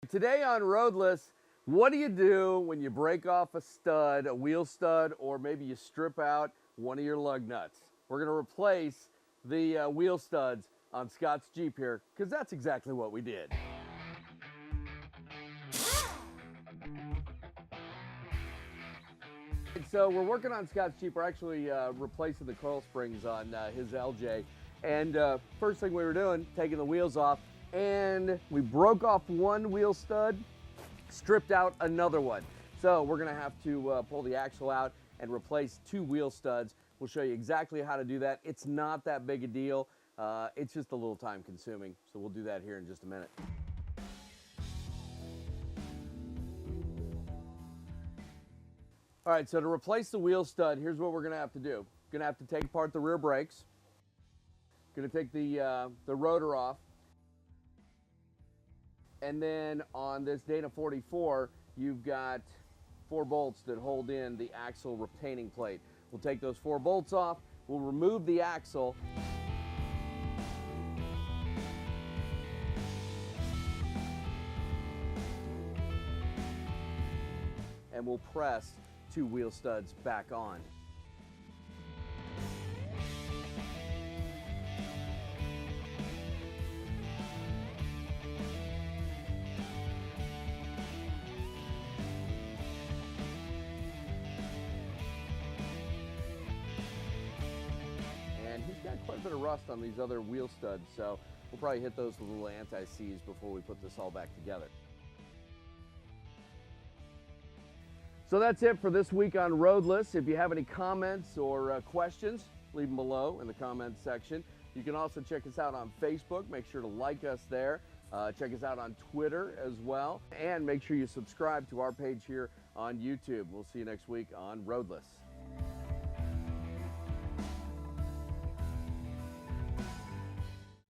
Today on Roadless, what do you do when you break off a stud, a wheel stud, or maybe you strip out one of your lug nuts? We're going to replace the wheel studs on Scott's Jeep here, because that's exactly what we did. So we're working on Scott's Jeep. We're actually replacing the coil springs on his LJ. And first thing we were doing, taking the wheels off, and we broke off one wheel stud, stripped out another one. So we're gonna have to pull the axle out and replace two wheel studs. We'll show you exactly how to do that. It's not that big a deal. It's just a little time consuming. So we'll do that here in just a minute. All right, so to replace the wheel stud, here's what we're gonna have to do. Gonna have to take apart the rear brakes. Gonna take the rotor off. And then on this Dana 44, you've got 4 bolts that hold in the axle retaining plate. We'll take those 4 bolts off, we'll remove the axle. And we'll press 2 wheel studs back on. And he's got quite a bit of rust on these other wheel studs, so we'll probably hit those with a little anti-seize before we put this all back together. So that's it for this week on Roadless. If you have any comments or questions, leave them below in the comments section. You can also check us out on Facebook. Make sure to like us there. Check us out on Twitter as well. And make sure you subscribe to our page here on YouTube. We'll see you next week on Roadless.